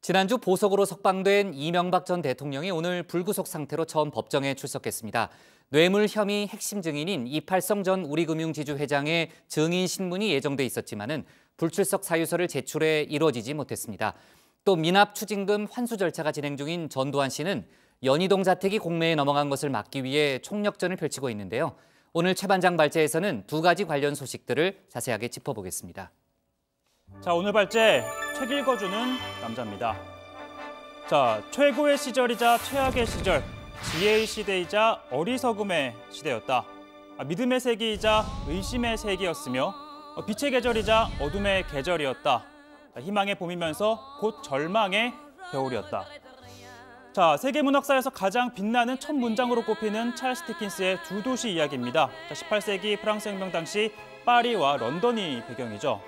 지난주 보석으로 석방된 이명박 전 대통령이 오늘 불구속 상태로 처음 법정에 출석했습니다. 뇌물 혐의 핵심 증인인 이팔성 전 우리금융지주 회장의 증인 신문이 예정돼 있었지만은 불출석 사유서를 제출해 이루어지지 못했습니다. 또 미납 추징금 환수 절차가 진행 중인 전두환 씨는 연희동 자택이 공매에 넘어간 것을 막기 위해 총력전을 펼치고 있는데요. 오늘 최반장 발제에서는 두 가지 관련 소식들을 자세하게 짚어보겠습니다. 자, 오늘 발제 책 읽어주는 남자입니다. 자, 최고의 시절이자 최악의 시절, 지혜의 시대이자 어리석음의 시대였다. 믿음의 세기이자 의심의 세기였으며 빛의 계절이자 어둠의 계절이었다. 희망의 봄이면서 곧 절망의 겨울이었다. 자, 세계문학사에서 가장 빛나는 첫 문장으로 꼽히는 찰스 디킨스의 두 도시 이야기입니다. 18세기 프랑스 혁명 당시 파리와 런던이 배경이죠.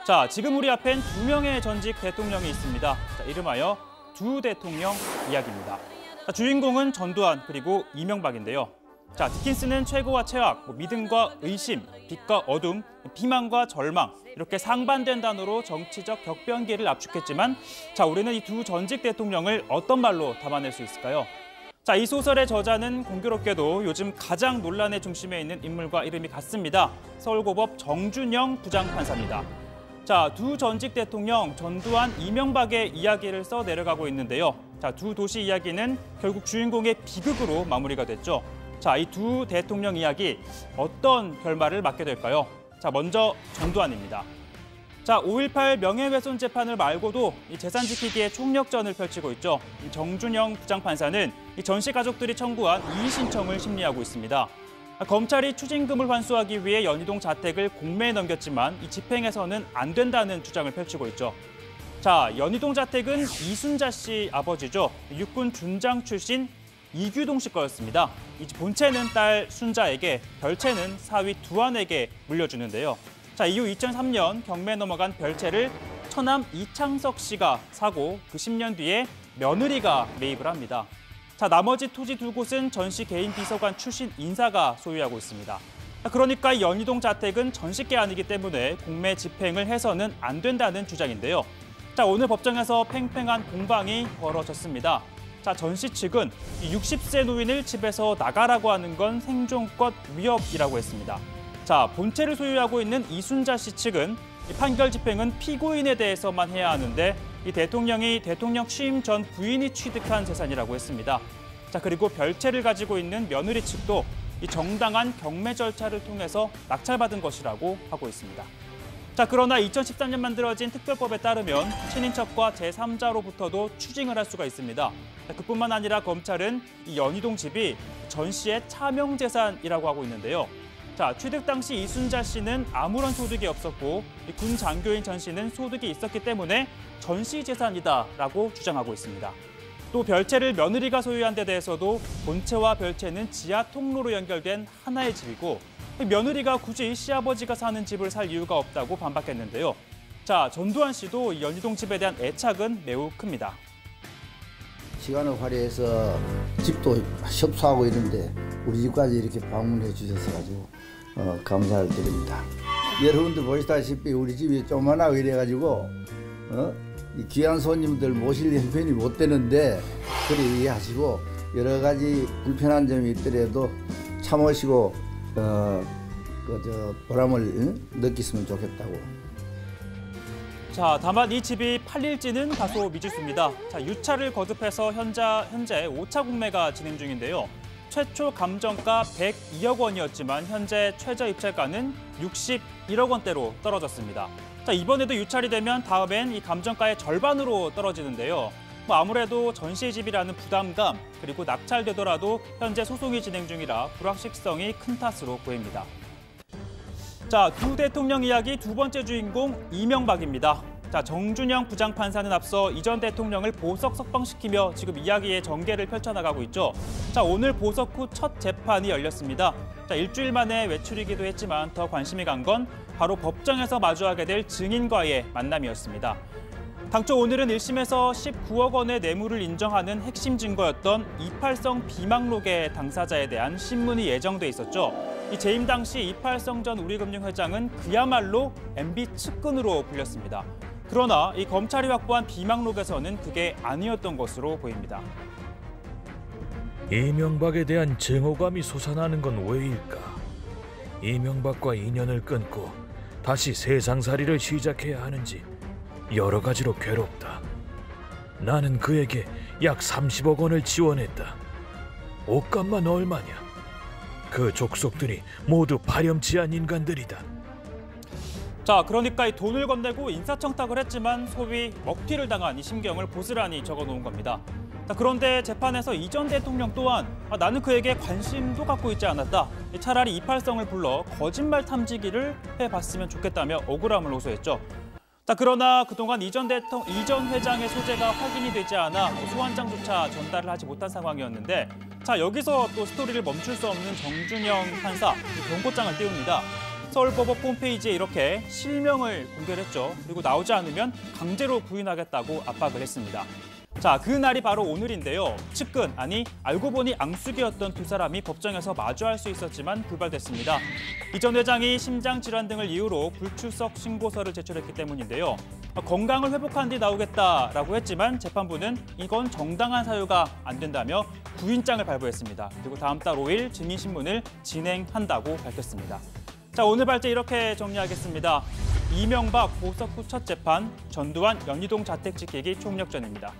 자, 지금 우리 앞엔 두 명의 전직 대통령이 있습니다. 자, 이름하여 두 대통령 이야기입니다. 자, 주인공은 전두환 그리고 이명박인데요. 자, 디킨스는 최고와 최악, 믿음과 의심, 빛과 어둠, 비망과 절망 이렇게 상반된 단어로 정치적 격변기를 압축했지만 자, 우리는 이 두 전직 대통령을 어떤 말로 담아낼 수 있을까요? 자, 이 소설의 저자는 공교롭게도 요즘 가장 논란의 중심에 있는 인물과 이름이 같습니다. 서울고법 정준영 부장판사입니다. 자, 두 전직 대통령 전두환, 이명박의 이야기를 써 내려가고 있는데요. 자, 두 도시 이야기는 결국 주인공의 비극으로 마무리가 됐죠. 자, 이 두 대통령 이야기 어떤 결말을 맞게 될까요? 자, 먼저 전두환입니다. 자, 5.18 명예훼손 재판을 말고도 이 재산 지키기에 총력전을 펼치고 있죠. 이 정준영 부장판사는 이 전 씨 가족들이 청구한 이의 신청을 심리하고 있습니다. 검찰이 추징금을 환수하기 위해 연희동 자택을 공매에 넘겼지만 이 집행에서는 안 된다는 주장을 펼치고 있죠. 자, 연희동 자택은 이순자 씨 아버지죠. 육군 준장 출신 이규동 씨 거였습니다. 이 본체는 딸 순자에게, 별채는 사위 두한에게 물려주는데요. 자, 이후 2003년 경매에 넘어간 별채를 처남 이창석 씨가 사고 그 10년 뒤에 며느리가 매입을 합니다. 자, 나머지 토지 두 곳은 전 씨 개인 비서관 출신 인사가 소유하고 있습니다. 그러니까 이 연희동 자택은 전 씨께 아니기 때문에 공매 집행을 해서는 안 된다는 주장인데요. 자, 오늘 법정에서 팽팽한 공방이 벌어졌습니다. 자, 전 씨 측은 60세 노인을 집에서 나가라고 하는 건 생존권 위협이라고 했습니다. 자, 본체를 소유하고 있는 이순자 씨 측은 이 판결 집행은 피고인에 대해서만 해야 하는데 이 대통령이 대통령 취임 전 부인이 취득한 재산이라고 했습니다. 자, 그리고 별채를 가지고 있는 며느리 측도 이 정당한 경매 절차를 통해서 낙찰받은 것이라고 하고 있습니다. 자, 그러나 2013년 만들어진 특별법에 따르면 친인척과 제3자로부터도 추징을 할 수가 있습니다. 자, 그뿐만 아니라 검찰은 이 연희동 집이 전 씨의 차명재산이라고 하고 있는데요. 자, 취득 당시 이순자 씨는 아무런 소득이 없었고 군 장교인 전 씨는 소득이 있었기 때문에 전 씨 재산이다라고 주장하고 있습니다. 또 별채를 며느리가 소유한 데 대해서도 본체와 별채는 지하 통로로 연결된 하나의 집이고 며느리가 굳이 시아버지가 사는 집을 살 이유가 없다고 반박했는데요. 자, 전두환 씨도 연희동 집에 대한 애착은 매우 큽니다. 시간을 활용해서 집도 협소하고 있는데 우리 집까지 이렇게 방문해 주셔서 가지고 감사를 드립니다. 여러분들 보시다시피 우리 집이 조그만하고 이래가지고 이 귀한 손님들 모실 형편이 못 되는데 그래 이해하시고 여러 가지 불편한 점이 있더라도 참으시고 보람을 느끼시면 좋겠다고. 자, 다만 이 집이 팔릴지는 다소 미지수입니다. 자, 유차를 거듭해서 현재 5차 공매가 진행 중인데요. 최초 감정가 102억 원이었지만 현재 최저 입찰가는 61억 원대로 떨어졌습니다. 자, 이번에도 유찰이 되면 다음엔 이 감정가의 절반으로 떨어지는데요. 아무래도 전시의 집이라는 부담감 그리고 낙찰되더라도 현재 소송이 진행 중이라 불확실성이 큰 탓으로 보입니다. 자, 두 대통령 이야기 두 번째 주인공 이명박입니다. 자, 정준영 부장판사는 앞서 이전 대통령을 보석 석방시키며 지금 이야기의 전개를 펼쳐나가고 있죠. 자, 오늘 보석 후 첫 재판이 열렸습니다. 자, 일주일 만에 외출이기도 했지만 더 관심이 간 건 바로 법정에서 마주하게 될 증인과의 만남이었습니다. 당초 오늘은 1심에서 19억 원의 뇌물을 인정하는 핵심 증거였던 이팔성 비망록의 당사자에 대한 신문이 예정돼 있었죠. 이 재임 당시 이팔성 전 우리금융회장은 그야말로 MB 측근으로 불렸습니다. 그러나 이 검찰이 확보한 비망록에서는 그게 아니었던 것으로 보입니다. 이명박에 대한 증오감이 솟아나는 건 왜일까? 이명박과 인연을 끊고 다시 세상살이를 시작해야 하는지 여러 가지로 괴롭다. 나는 그에게 약 30억 원을 지원했다. 옷값만 얼마냐? 그 족속들이 모두 파렴치한 인간들이다. 자, 그러니까 이 돈을 건네고 인사청탁을 했지만 소위 먹튀를 당한 이 심경을 고스란히 적어놓은 겁니다. 자, 그런데 재판에서 이 전 대통령 또한 나는 그에게 관심도 갖고 있지 않았다. 차라리 이팔성을 불러 거짓말 탐지기를 해봤으면 좋겠다며 억울함을 호소했죠. 자, 그러나 그동안 이 전 회장의 소재가 확인이 되지 않아 소환장조차 전달을 하지 못한 상황이었는데, 자, 여기서 또 스토리를 멈출 수 없는 정준영 판사 경고장을 띄웁니다. 서울법원 홈페이지에 이렇게 실명을 공개를 했죠. 그리고 나오지 않으면 강제로 부인하겠다고 압박을 했습니다. 자, 그 날이 바로 오늘인데요. 측근, 아니 알고 보니 앙숙이었던 두 사람이 법정에서 마주할 수 있었지만 불발됐습니다. 이 전 회장이 심장 질환 등을 이유로 불출석 신고서를 제출했기 때문인데요. 건강을 회복한 뒤 나오겠다라고 했지만 재판부는 이건 정당한 사유가 안 된다며 부인장을 발부했습니다. 그리고 다음 달 5일 증인신문을 진행한다고 밝혔습니다. 자, 오늘 발제 이렇게 정리하겠습니다. 이명박 보석 후 첫 재판, 전두환 연희동 자택 지키기 총력전입니다.